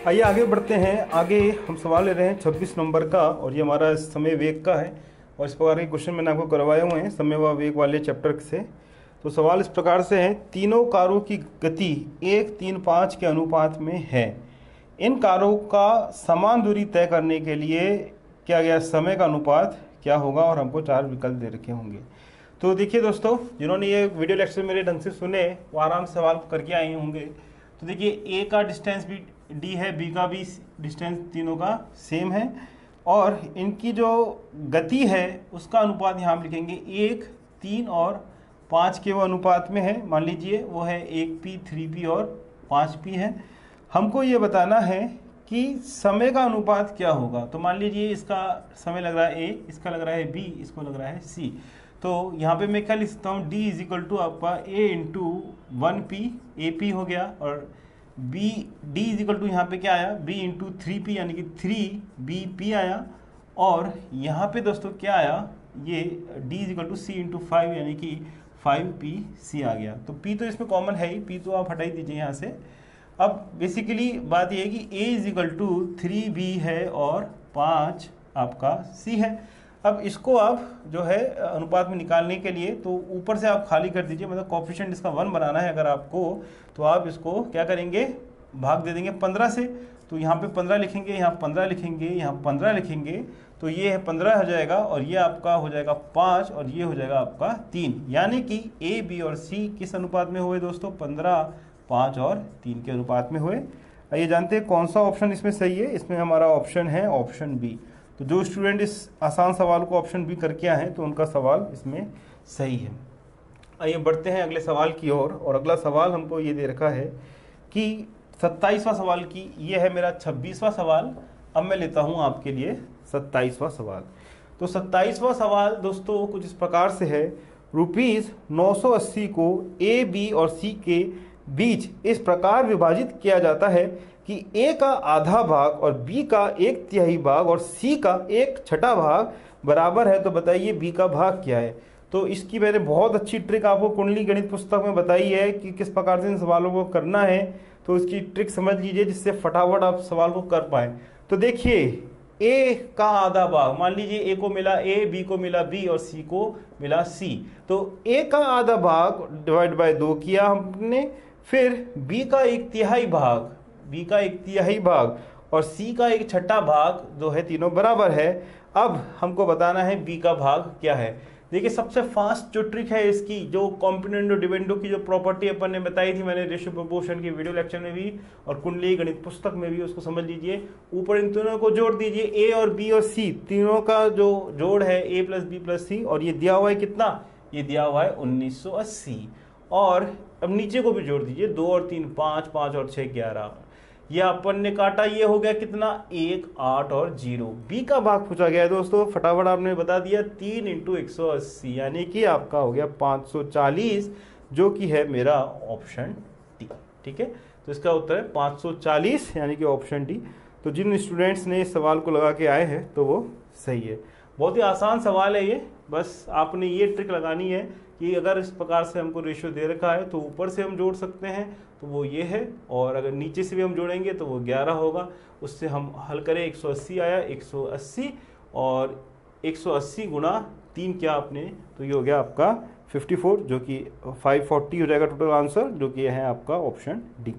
आइए आगे बढ़ते हैं। आगे हम सवाल ले रहे हैं 26 नंबर का, और ये हमारा समय वेग का है। और इस प्रकार के क्वेश्चन मैंने आपको करवाए हुए हैं समय व वेग वाले चैप्टर से। तो सवाल इस प्रकार से है, तीनों कारों की गति 1:3:5 के अनुपात में है। इन कारों का समान दूरी तय करने के लिए क्या गया समय का अनुपात क्या होगा, और हमको 4 विकल्प दे रखे होंगे। तो देखिए दोस्तों, जिन्होंने ये वीडियो लेक्चर मेरे ढंग से सुने वो आराम से सवाल करके आए होंगे। तो देखिए, ए का डिस्टेंस भी डी है, बी का भी डिस्टेंस तीनों का सेम है, और इनकी जो गति है उसका अनुपात यहाँ हम लिखेंगे 1, 3 और 5 के वो अनुपात में है। मान लीजिए वो है 1p, 3p और 5p है। हमको ये बताना है कि समय का अनुपात क्या होगा। तो मान लीजिए इसका समय लग रहा है a, इसका लग रहा है b, इसको लग रहा है c। तो यहाँ पे मैं क्या लिख सकता हूँ, d इज इक्वल टू आपका a इंटू 1p, AP हो गया, और b d is equal to यहाँ पे क्या आया, b इंटू 3p यानी कि 3bp आया। और यहाँ पे दोस्तों क्या आया, ये d is equal to c into 5 यानी कि 5pc आ गया। तो p तो इसमें कॉमन है ही, p तो आप हटा ही दीजिए यहाँ से। अब बेसिकली बात यह है कि a is equal to 3b है और 5 आपका c है। अब इसको आप जो है अनुपात में निकालने के लिए तो ऊपर से आप खाली कर दीजिए, मतलब कोएफिशिएंट इसका 1 बनाना है अगर आपको, तो आप इसको क्या करेंगे, भाग दे देंगे 15 से। तो यहाँ पे 15 लिखेंगे, यहाँ 15 लिखेंगे, यहाँ 15 लिखेंगे, तो ये है 15 हो जाएगा, और ये आपका हो जाएगा 5, और ये हो जाएगा आपका 3। यानी कि ए, बी और सी किस अनुपात में हुए दोस्तों, 15, 5 और 3 के अनुपात में हुए। आइए जानते हैं कौन सा ऑप्शन इसमें सही है। इसमें हमारा ऑप्शन है ऑप्शन बी। तो जो स्टूडेंट इस आसान सवाल को ऑप्शन बी करके आए हैं तो उनका सवाल इसमें सही है। आइए बढ़ते हैं अगले सवाल की ओर। और अगला सवाल हमको ये दे रखा है कि 27वां सवाल की, ये है मेरा 26वां सवाल। अब मैं लेता हूँ आपके लिए 27वां सवाल। तो 27वां सवाल दोस्तों कुछ इस प्रकार से है, ₹980 को ए, बी और सी के बीच इस प्रकार विभाजित किया जाता है कि ए का आधा भाग और बी का 1/3 भाग और सी का 1/6 भाग बराबर है। तो बताइए बी का भाग क्या है। तो इसकी मैंने बहुत अच्छी ट्रिक आपको कुंडली गणित पुस्तक में बताई है कि किस प्रकार से इन सवालों को करना है। तो इसकी ट्रिक समझ लीजिए जिससे फटाफट आप सवाल को कर पाए। तो देखिए, ए का आधा भाग, मान लीजिए ए को मिला ए, बी को मिला बी और सी को मिला सी। तो ए का आधा भाग डिवाइड बाय 2 किया हमने, फिर बी का 1/3 भाग, बी का 1/3 भाग और सी का 1/6 भाग जो है, तीनों बराबर है। अब हमको बताना है बी का भाग क्या है। देखिए, सबसे फास्ट जो ट्रिक है इसकी, जो कॉम्पोनेंट और डिविडेंडो की जो प्रॉपर्टी अपन ने बताई थी मैंने रेशियो प्रोपोर्शन की वीडियो लेक्चर में भी और कुंडली गणित पुस्तक में भी, उसको समझ लीजिए। ऊपर इन तीनों को जोड़ दीजिए, ए और बी और सी तीनों का जो जोड़ है a प्लस बी प्लस सी, और ये दिया हुआ है कितना, ये दिया हुआ है 1980। और अब नीचे को भी जोड़ दीजिए, 2 और 3 5, 5 और 6 11। ये अपन ने काटा, ये हो गया कितना, 1, 8 और 0। बी का भाग पूछा गया है दोस्तों, फटाफट आपने बता दिया, 3 × 180 यानी कि आपका हो गया 540, जो कि है मेरा ऑप्शन डी। ठीक है, तो इसका उत्तर है 540 यानी कि ऑप्शन डी। तो जिन स्टूडेंट्स ने इस सवाल को लगा के आए हैं तो वो सही है। बहुत ही आसान सवाल है ये, बस आपने ये ट्रिक लगानी है कि अगर इस प्रकार से हमको रेशियो दे रखा है तो ऊपर से हम जोड़ सकते हैं, तो वो ये है, और अगर नीचे से भी हम जोड़ेंगे तो वो 11 होगा। उससे हम हल करें, 180 आया, 180 और 180 गुणा 3 क्या आपने, तो ये हो गया आपका 54, जो कि 540 हो जाएगा टोटल आंसर, जो कि है आपका ऑप्शन डी।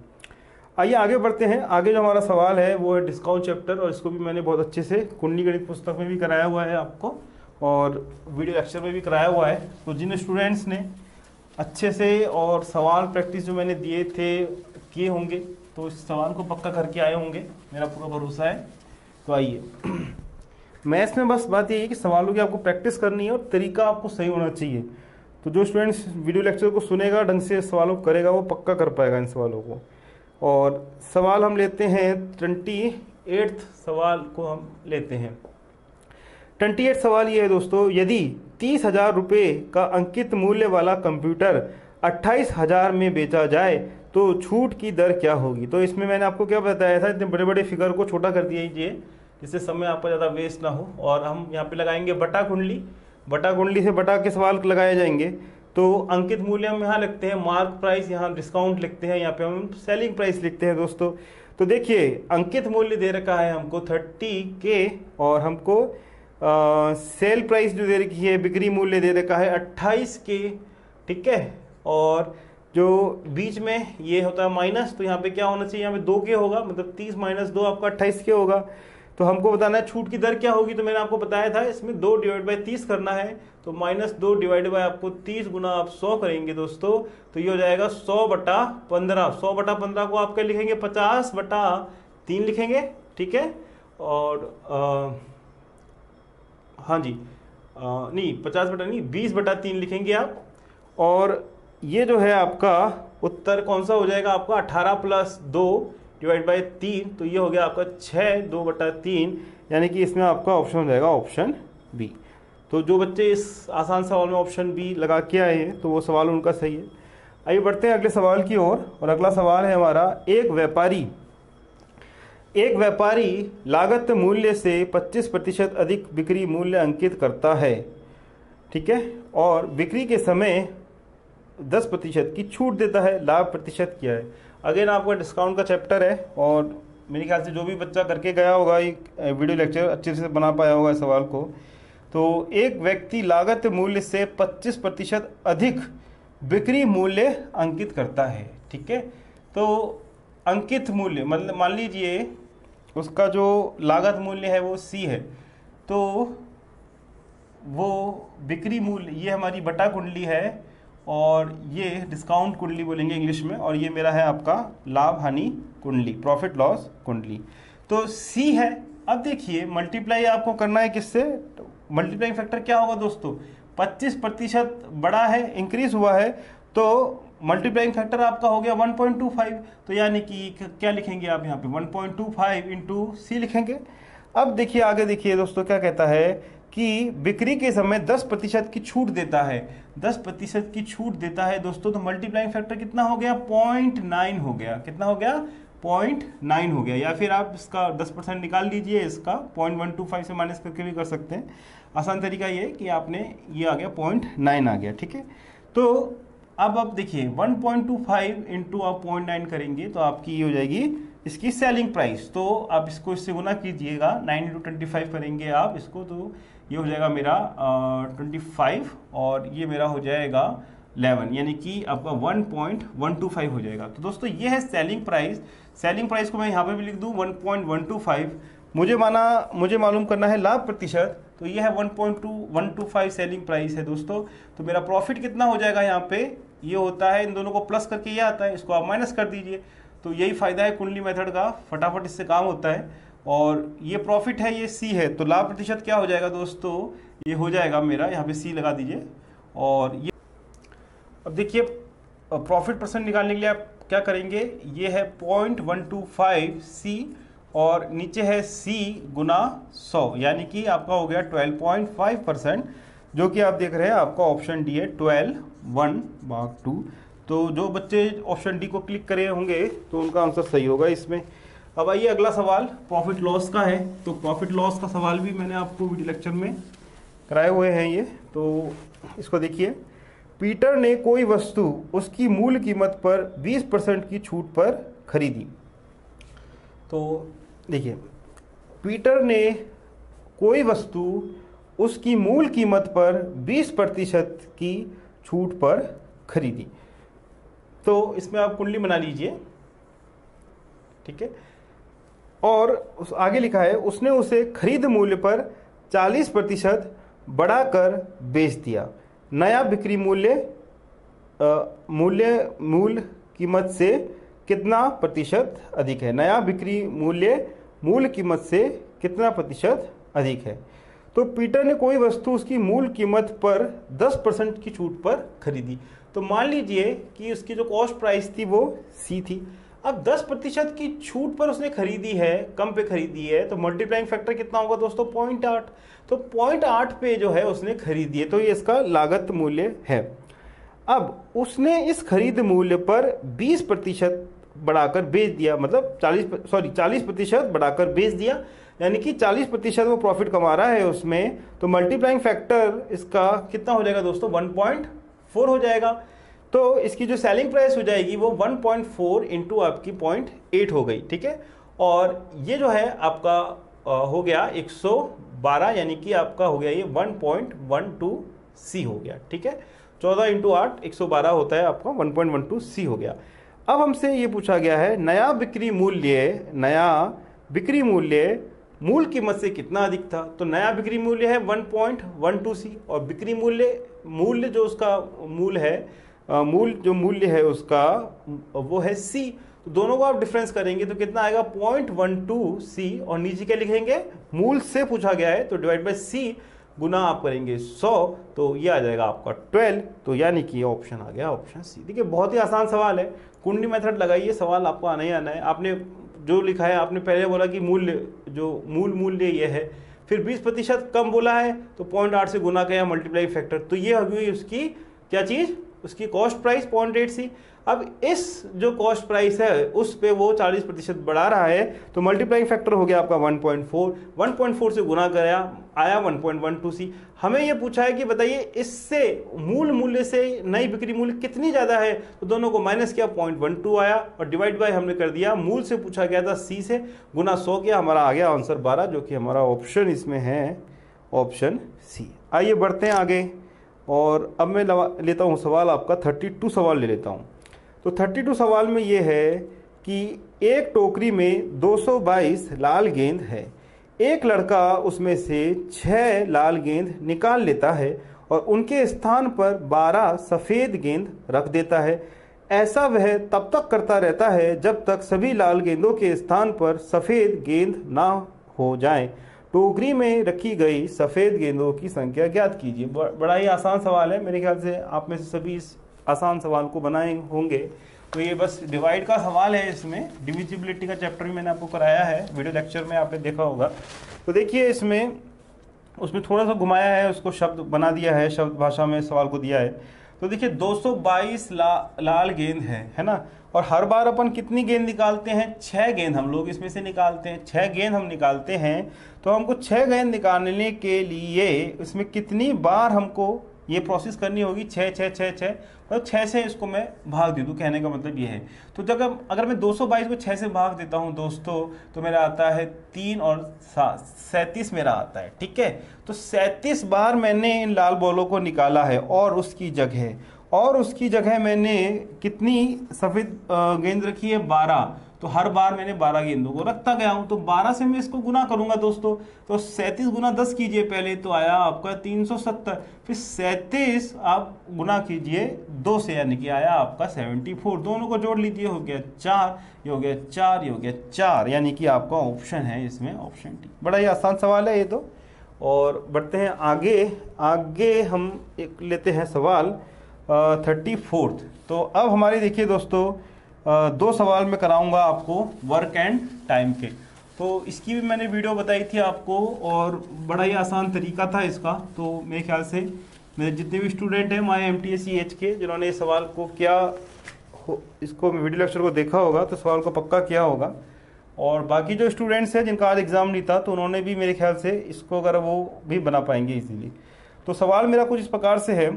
आइए आगे बढ़ते हैं। आगे जो हमारा सवाल है वो है डिस्काउंट चैप्टर, और इसको भी मैंने बहुत अच्छे से कुंडली गणित पुस्तक में भी कराया हुआ है आपको, और वीडियो लेक्चर में भी कराया हुआ है। तो जिन स्टूडेंट्स ने अच्छे से और सवाल प्रैक्टिस जो मैंने दिए थे किए होंगे, तो इस सवाल को पक्का करके आए होंगे, मेरा पूरा भरोसा है। तो आइए, मैथ्स में बस बात यही है कि सवालों की आपको प्रैक्टिस करनी है और तरीका आपको सही होना चाहिए। तो जो स्टूडेंट्स वीडियो लेक्चर को सुनेगा, ढंग से सवालों को करेगा, वो पक्का कर पाएगा इन सवालों को। और सवाल हम लेते हैं 28 सवाल को हम लेते हैं। 28 सवाल ये है दोस्तों, यदि 30,000 रुपये का अंकित मूल्य वाला कंप्यूटर 28,000 में बेचा जाए तो छूट की दर क्या होगी। तो इसमें मैंने आपको क्या बताया था, इतने बड़े बड़े फिगर को छोटा कर दीजिए जिससे समय आपका ज़्यादा वेस्ट ना हो। और हम यहाँ पे लगाएंगे बटा कुंडली, बटा कुंडली से बटा के सवाल लगाए जाएंगे। तो अंकित मूल्य हम यहाँ लिखते हैं, मार्क प्राइस यहाँ डिस्काउंट लिखते हैं, यहाँ पे हम सेलिंग प्राइस लिखते हैं दोस्तों। तो देखिए अंकित मूल्य दे रखा है हमको 30K और हमको सेल प्राइस जो दे रखी है, बिक्री मूल्य दे रखा है 28K, ठीक है। और जो बीच में ये होता है माइनस, तो यहाँ पे क्या होना चाहिए, यहाँ पे 2K होगा, मतलब 30 - 2 आपका 28K होगा। तो हमको बताना है छूट की दर क्या होगी, तो मैंने आपको बताया था इसमें 2 / 30 करना है, तो -2 / आपको 30 गुना आप 100 करेंगे दोस्तों, तो ये हो जाएगा 100/15। 100/15 को आप क्या लिखेंगे, 50/3 लिखेंगे, ठीक है। और हाँ जी, नहीं 20/3 लिखेंगे आप। और ये जो है आपका उत्तर कौन सा हो जाएगा आपका, 18 + 2 / 3, तो ये हो गया आपका 6 2/3, यानी कि इसमें आपका ऑप्शन हो जाएगा ऑप्शन बी। तो जो बच्चे इस आसान सवाल में ऑप्शन बी लगा के आए हैं तो वो सवाल उनका सही है। आइए बढ़ते हैं अगले सवाल की ओर। और अगला सवाल है हमारा, एक व्यापारी लागत मूल्य से 25% अधिक बिक्री मूल्य अंकित करता है, ठीक है, और बिक्री के समय 10% की छूट देता है। लाभ प्रतिशत क्या है। अगेन आपका डिस्काउंट का चैप्टर है और मेरे ख्याल से जो भी बच्चा करके गया होगा एक वीडियो लेक्चर अच्छे से बना पाया होगा इस सवाल को। तो एक व्यक्ति लागत मूल्य से 25% अधिक बिक्री मूल्य अंकित करता है, ठीक है। तो अंकित मूल्य मतलब मान लीजिए उसका जो लागत मूल्य है वो C है, तो वो बिक्री मूल्य, ये हमारी बटा कुंडली है और ये डिस्काउंट कुंडली बोलेंगे इंग्लिश में, और ये मेरा है आपका लाभ हानि कुंडली, प्रॉफिट लॉस कुंडली। तो C है। अब देखिए मल्टीप्लाई आपको करना है किससे, मल्टीप्लाइंग फैक्टर क्या होगा दोस्तों, 25% बड़ा है, इंक्रीज हुआ है, तो मल्टीप्लाइंग फैक्टर आपका हो गया 1.25। तो यानी कि क्या लिखेंगे आप यहाँ पे 1.25 × C लिखेंगे। अब देखिए आगे देखिए दोस्तों क्या कहता है कि बिक्री के समय 10% की छूट देता है, 10% की छूट देता है दोस्तों। तो मल्टीप्लाइंग फैक्टर कितना हो गया, 0.9 हो गया। कितना हो गया, 0.9 हो गया। या फिर आप इसका 10% निकाल लीजिए, इसका 0.125 से माइनस करके भी कर सकते हैं। आसान तरीका ये कि आपने ये आ गया 0.9 आ गया, ठीक है। तो अब देखिए 1.25 × आप 0.9 करेंगे तो आपकी ये हो जाएगी इसकी सेलिंग प्राइस। तो आप इसको इससे गुना कीजिएगा, 9 × 25 करेंगे आप इसको, तो ये हो जाएगा मेरा 25 और ये मेरा हो जाएगा 11, यानी कि आपका 1.125 हो जाएगा। तो दोस्तों ये है सेलिंग प्राइस। सेलिंग प्राइस को मैं यहाँ पे भी लिख दूँ 1.125। मुझे मालूम करना है लाभ प्रतिशत, तो ये है 1.125 सेलिंग प्राइस है दोस्तों। तो मेरा प्रॉफिट कितना हो जाएगा, यहाँ पे ये होता है, इन दोनों को प्लस करके ये आता है, इसको आप माइनस कर दीजिए। तो यही फायदा है कुंडली मेथड का, फटाफट इससे काम होता है। और ये प्रॉफिट है, ये C है, तो लाभ प्रतिशत क्या हो जाएगा दोस्तों, ये हो जाएगा मेरा, यहाँ पे C लगा दीजिए। और ये अब देखिए प्रॉफिट परसेंट निकालने के लिए आप क्या करेंगे, ये है 0.125 C और नीचे है C गुना 100, यानी कि आपका हो गया 12.5%, जो कि आप देख रहे हैं आपका ऑप्शन डी है 12/1/2। तो जो बच्चे ऑप्शन डी को क्लिक करे होंगे तो उनका आंसर सही होगा इसमें। अब आइए अगला सवाल प्रॉफिट लॉस का है। तो प्रॉफिट लॉस का सवाल भी मैंने आपको वीडियो लेक्चर में कराए हुए हैं ये, तो इसको देखिए। पीटर ने कोई वस्तु उसकी मूल कीमत पर 20% की छूट पर खरीदी। तो देखिए पीटर ने कोई वस्तु उसकी मूल कीमत पर 20% की छूट पर खरीदी। तो इसमें आप कुंडली बना लीजिए, ठीक है। और उस आगे लिखा है उसने उसे खरीद मूल्य पर 40% बढ़ाकर बेच दिया। नया बिक्री मूल्य मूल कीमत से कितना प्रतिशत अधिक है। नया बिक्री मूल्य मूल कीमत से कितना प्रतिशत अधिक है। तो पीटर ने कोई वस्तु उसकी मूल कीमत पर 10% की छूट पर खरीदी। तो मान लीजिए कि उसकी जो कॉस्ट प्राइस थी वो C थी। अब 10% की छूट पर उसने खरीदी है, कम पे खरीदी है, तो मल्टीप्लाइंग फैक्टर कितना होगा दोस्तों 0.8। तो 0.8 पे जो है उसने खरीदी है, तो ये इसका लागत मूल्य है। अब उसने इस खरीद मूल्य पर 20% बढ़ाकर बेच दिया, मतलब 40% बढ़ाकर बेच दिया, यानी कि 40% वो प्रॉफिट कमा रहा है उसमें। तो मल्टीप्लाइंग फैक्टर इसका कितना हो जाएगा दोस्तों 1.4 हो जाएगा। तो इसकी जो सेलिंग प्राइस हो जाएगी वो 1.4 इंटू आपकी 0.8 हो गई, ठीक है। और ये जो है आपका हो गया 112, यानी कि आपका हो गया ये 1.12 सी हो गया, ठीक है। 14 इंटू 8 112 होता है आपका, 1.12 सी हो गया। अब हमसे ये पूछा गया है नया बिक्री मूल्य मूल कीमत से कितना अधिक था। तो नया बिक्री मूल्य है 1.12 सी, और बिक्री मूल्य जो उसका मूल्य है उसका वो है सी। तो दोनों को आप डिफरेंस करेंगे तो कितना आएगा 0.12 सी, और नीचे क्या लिखेंगे, मूल से पूछा गया है तो डिवाइड बाय सी, गुना आप करेंगे 100, तो ये आ जाएगा आपका 12। तो यानी कि ऑप्शन आ गया ऑप्शन सी। देखिए बहुत ही आसान सवाल है, कुंडली मेथड लगाइए, सवाल आपको आना ही आना है। आपने जो लिखा है, आपने पहले बोला कि मूल मूल्य ये है, फिर 20% कम बोला है तो 0.8 से गुना किया मल्टीप्लाई फैक्टर, तो ये होगी उसकी क्या चीज, उसकी कॉस्ट प्राइस 0.8 सी। अब इस जो कॉस्ट प्राइस है उस पे वो 40% बढ़ा रहा है, तो मल्टीप्लाइंग फैक्टर हो गया आपका 1.4 से गुना कराया आया 1.12 सी। हमें ये पूछा है कि बताइए इससे मूल मूल्य से नई बिक्री मूल्य कितनी ज्यादा है, तो दोनों को माइनस किया 0.12 आया, और डिवाइड बाय हमने कर दिया, मूल से पूछा गया था सी से, गुना 100 किया, हमारा आ गया आंसर 12, जो कि हमारा ऑप्शन इसमें है ऑप्शन सी। आइए बढ़ते हैं आगे, और अब मैं लेता हूँ सवाल आपका 32 सवाल ले लेता हूँ। तो 32 सवाल में ये है कि एक टोकरी में 222 लाल गेंद है, एक लड़का उसमें से 6 लाल गेंद निकाल लेता है और उनके स्थान पर 12 सफ़ेद गेंद रख देता है। ऐसा वह तब तक करता रहता है जब तक सभी लाल गेंदों के स्थान पर सफ़ेद गेंद ना हो जाए। टोकरी में रखी गई सफ़ेद गेंदों की संख्या ज्ञात कीजिए। बड़ा ही आसान सवाल है, मेरे ख्याल से आप में से सभी इस आसान सवाल को बनाए होंगे। तो ये बस डिवाइड का सवाल है, इसमें डिविजिबिलिटी का चैप्टर भी मैंने आपको कराया है, वीडियो लेक्चर में आपने देखा होगा। तो देखिए इसमें उसमें थोड़ा सा घुमाया है, उसको शब्द बना दिया है, शब्द भाषा में सवाल को दिया है। तो देखिए 222 लाल गेंद है ना, और हर बार अपन कितनी गेंद निकालते हैं, 6 गेंद हम लोग इसमें से निकालते हैं, 6 गेंद हम निकालते हैं। तो हमको 6 गेंद निकालने के लिए इसमें कितनी बार हमको ये प्रोसेस करनी होगी, 6 6 6 6, मतलब 6 से इसको मैं भाग दे दूँ, कहने का मतलब ये है। तो जब अगर मैं 222 को 6 से भाग देता हूँ दोस्तों, तो मेरा आता है 3 और 7, 37 मेरा आता है, ठीक है। तो 37 बार मैंने इन लाल बॉलों को निकाला है, और उसकी जगह मैंने कितनी सफ़ेद गेंद रखी है, 12। तो हर बार मैंने 12 गेंदों को रखता गया हूं, तो 12 से मैं इसको गुना करूंगा दोस्तों। तो 37 गुना 10 कीजिए पहले, तो आया आपका 370, फिर 37 आप गुना कीजिए 2 से, यानी कि आया आपका 74। दोनों को जोड़ लीजिए, हो गया 4, ये हो गया 4, ये हो गया 4, यानी कि आपका ऑप्शन है इसमें ऑप्शन डी। बड़ा ही आसान सवाल है ये तो। और बढ़ते हैं आगे हम एक लेते हैं सवाल 34। तो अब हमारे देखिए दोस्तों 2 सवाल मैं कराऊंगा आपको वर्क एंड टाइम के। तो इसकी भी मैंने वीडियो बताई थी आपको, और बड़ा ही आसान तरीका था इसका। तो मेरे ख्याल से मेरे जितने भी स्टूडेंट हैं माय MTSCH के, जिन्होंने इस सवाल को इसको वीडियो लेक्चर को देखा होगा, तो सवाल को पक्का किया होगा। और बाकी जो स्टूडेंट्स हैं जिनका आज एग्ज़ाम नहीं था, तो उन्होंने भी मेरे ख्याल से इसको अगर वो भी बना पाएंगे इजीली। तो सवाल मेरा कुछ इस प्रकार से है,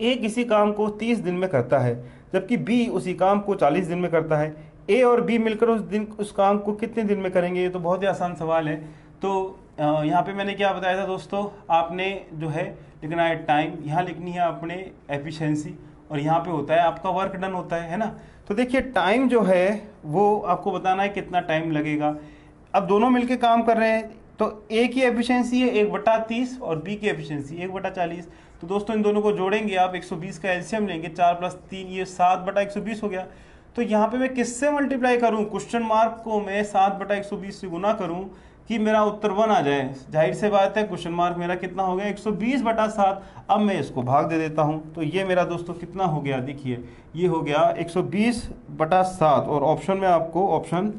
ए किसी काम को 30 दिन में करता है, जबकि बी उसी काम को 40 दिन में करता है। ए और बी मिलकर उस काम को कितने दिन में करेंगे। ये तो बहुत ही आसान सवाल है। तो यहाँ पे मैंने क्या बताया था दोस्तों, आपने जो है लिखना है टाइम, यहाँ लिखनी है आपने एफिशिएंसी, और यहाँ पे होता है आपका वर्क डन होता है ना। तो देखिए टाइम जो है वो आपको बताना है कितना टाइम लगेगा। अब दोनों मिलके काम कर रहे हैं, तो ए की एफिशिएंसी है 1/30 और बी की एफिशिएंसी 1/40। तो दोस्तों इन दोनों को जोड़ेंगे आप, 120 का एलसीएम लेंगे, 4 + 3 ये 7/120 हो गया। तो यहाँ पे मैं किससे मल्टीप्लाई करूँ, क्वेश्चन मार्क को मैं 7/120 से गुना करूँ कि मेरा उत्तर 1 आ जाए। जाहिर से बात है क्वेश्चन मार्क मेरा कितना हो गया, 120/7। अब मैं इसको भाग दे देता हूँ, तो ये मेरा दोस्तों कितना हो गया, देखिए ये हो गया 120/7। और ऑप्शन में आपको ऑप्शन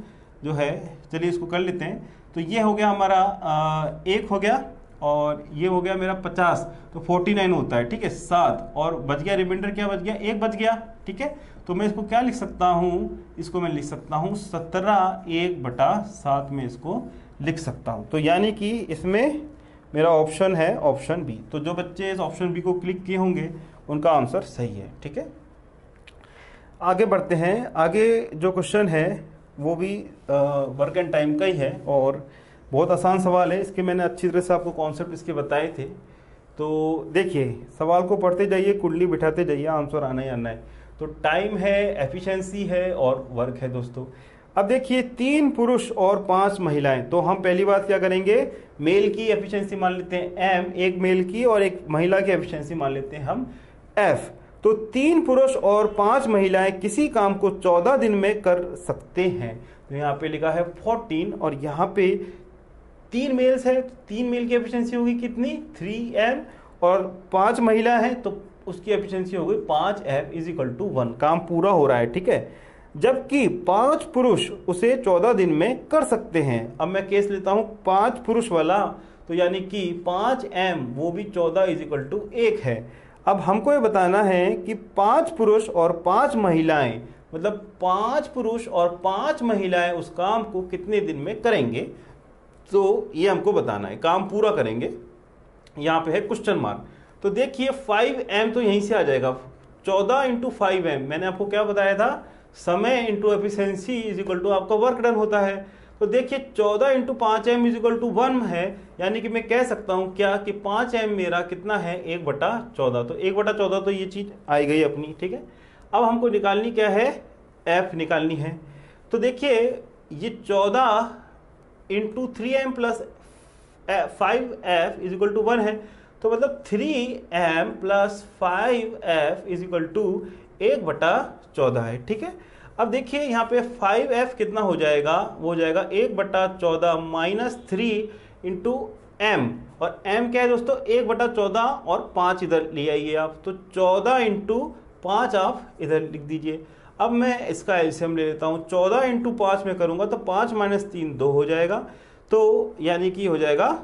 जो है, चलिए इसको कर लेते हैं। तो ये हो गया हमारा 1 हो गया, और ये हो गया मेरा 50, तो 49 होता है, ठीक है। 7 और बच गया, रिमाइंडर क्या बच गया, 1 बच गया, ठीक है। तो मैं इसको क्या लिख सकता हूँ, इसको मैं लिख सकता हूँ 17 1/7 में इसको लिख सकता हूँ। तो यानी कि इसमें मेरा ऑप्शन है ऑप्शन बी। तो जो बच्चे इस ऑप्शन बी को क्लिक किए होंगे उनका आंसर सही है, ठीक है। आगे बढ़ते हैं। आगे जो क्वेश्चन है वो भी वर्क एंड टाइम का ही है और बहुत आसान सवाल है। इसके मैंने अच्छी तरह से आपको कॉन्सेप्ट इसके बताए थे। तो देखिए, सवाल को पढ़ते जाइए, कुंडली बिठाते जाइए, आंसर आना ही आना है। तो टाइम है, एफिशिएंसी है और वर्क है दोस्तों। अब देखिए, 3 पुरुष और 5 महिलाएं। तो हम पहली बात क्या करेंगे, मेल की एफिशिएंसी मान लेते हैं एम, एक मेल की, और एक महिला की एफिशिएंसी मान लेते हैं हम एफ। तो 3 पुरुष और 5 महिलाएं किसी काम को 14 दिन में कर सकते हैं। तो यहाँ पे लिखा है 14 और यहाँ पे 3 मेल्स है, 3 मेल की एफिशिएंसी होगी कितनी, 3m, और 5 महिला है तो उसकी एफिशिएंसी होगी 5f इज इक्वल टू 1। काम पूरा हो रहा है, ठीक है। जबकि 5 पुरुष उसे 14 दिन में कर सकते हैं। अब मैं केस लेता हूं 5 पुरुष वाला, तो यानी कि 5m वो भी 14 इज इक्वल टू 1 है। अब हमको ये बताना है कि 5 पुरुष और 5 महिलाएं, मतलब 5 पुरुष और 5 महिलाएं उस काम को कितने दिन में करेंगे, तो ये हमको बताना है, काम पूरा करेंगे। यहाँ पे है क्वेश्चन मार्क। तो देखिए 5m तो यहीं से आ जाएगा, 14 इंटू 5m, मैंने आपको क्या बताया था, समय into efficiency is equal to आपका वर्क डन होता है। तो देखिए 14 into 5m is equal to 1 है, यानी कि मैं कह सकता हूं क्या कि 5m मेरा कितना है, 1/14। तो 1/14 तो ये चीज आई गई अपनी, ठीक है। अब हमको निकालनी क्या है, f निकालनी है। तो देखिए ये 14 into 3m plus 5f is equal to 1 है। तो मतलब 3m plus 5f is equal to 1/14 है, ठीक है। अब देखिए यहाँ पे 5f कितना हो जाएगा, वो हो जाएगा 1/14 माइनस 3 इंटू m, और m क्या है दोस्तों, 1/14, और 5 इधर ले आइए आप, तो 14 इंटू 5 आप इधर लिख दीजिए। अब मैं इसका एलसीएम ले लेता हूँ, 14 इंटू 5 में करूँगा तो 5 माइनस 3 2 हो जाएगा, तो यानी कि हो जाएगा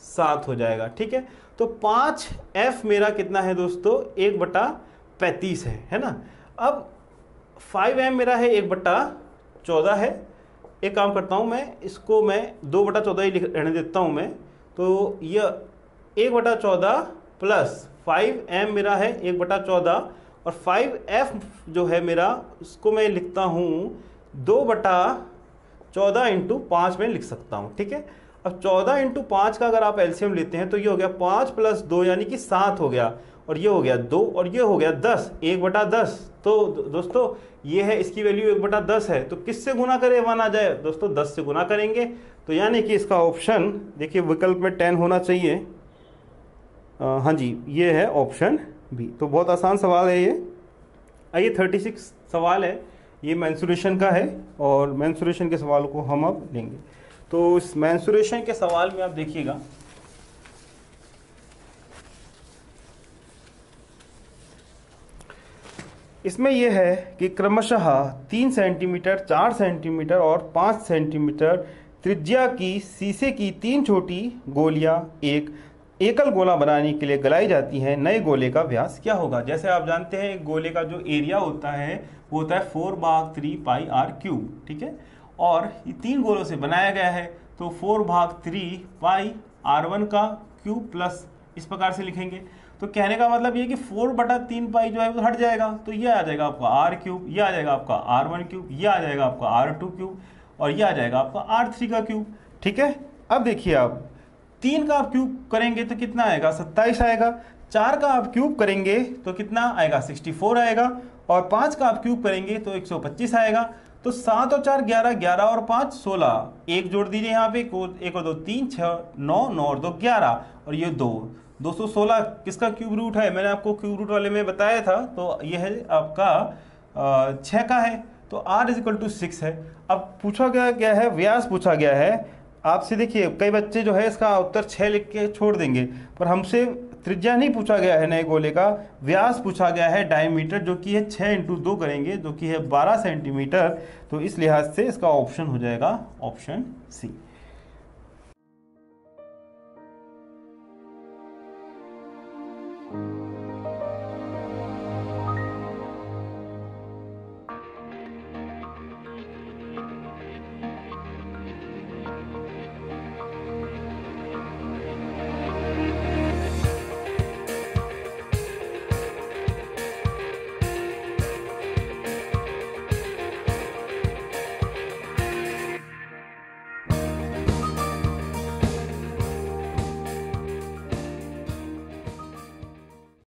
7 हो जाएगा, ठीक है। तो 5f मेरा कितना है दोस्तों, 1/35 है ना। अब 5m मेरा है 1/14 है। एक काम करता हूँ मैं, इसको मैं 2/14 ही रहने देता हूँ मैं। तो यह 1/14 प्लस 5m मेरा है 1/14, और 5f जो है मेरा उसको मैं लिखता हूँ 2/14 इंटू 5 में लिख सकता हूँ, ठीक है। अब 14 इंटू 5 का अगर आप एलसीएम लेते हैं तो ये हो गया 5 प्लस 2 यानी कि 7 हो गया, और ये हो गया 2, और ये हो गया 10, 1/10। तो दोस्तों ये है, इसकी वैल्यू 1/10 है। तो किससे गुना करें 1 आ जाए दोस्तों, 10 से गुना करेंगे। तो यानी कि इसका ऑप्शन देखिए विकल्प में 10 होना चाहिए। हाँ जी, ये है ऑप्शन बी। तो बहुत आसान सवाल है ये। आइए 36 सवाल है, ये मेंसुरेशन का है, और मेंसुरेशन के सवाल को हम अब लेंगे। तो इस मेंसुरेशन के सवाल में आप देखिएगा, इसमें यह है कि क्रमशः 3 सेंटीमीटर, 4 सेंटीमीटर और 5 सेंटीमीटर त्रिज्या की शीशे की 3 छोटी गोलियां एक एकल गोला बनाने के लिए गलाई जाती हैं। नए गोले का व्यास क्या होगा। जैसे आप जानते हैं एक गोले का जो एरिया होता है वो होता है 4/3 पाई आर क्यूब, ठीक है। और ये 3 गोलों से बनाया गया है, तो 4/3 पाई r1 का क्यूब प्लस, इस प्रकार से लिखेंगे। तो कहने का मतलब ये कि 4/3 पाई जो है वो हट जाएगा, तो ये आ जाएगा आपका r क्यूब, ये आ जाएगा आपका r1 क्यूब, ये आ जाएगा आपका r2 क्यूब, और ये आ जाएगा आपका r3 का क्यूब, ठीक है। अब देखिए आप 3 का आप क्यूब करेंगे तो कितना आएगा, 27 आएगा। 4 का आप क्यूब करेंगे तो कितना आएगा, 64 आएगा। और 5 का आप क्यूब करेंगे तो 125 आएगा। तो 7 और 4 11, 11 और 5 16, एक जोड़ दीजिए यहाँ पे, एक और 2 3 6 9, 9 और 2 11, और ये 216 किसका क्यूब रूट है, मैंने आपको क्यूब रूट वाले में बताया था। तो ये है आपका 6 का है, तो r इज इक्वल टू 6 है। अब पूछा गया है व्यास पूछा गया है आपसे। देखिए कई बच्चे जो है इसका उत्तर 6 लिख के छोड़ देंगे, पर हमसे त्रिज्या नहीं पूछा गया है नए गोले का, व्यास पूछा गया है डायमीटर, जो कि है 6 इंटू 2 करेंगे, जो कि है 12 सेंटीमीटर। तो इस लिहाज से इसका ऑप्शन हो जाएगा ऑप्शन सी।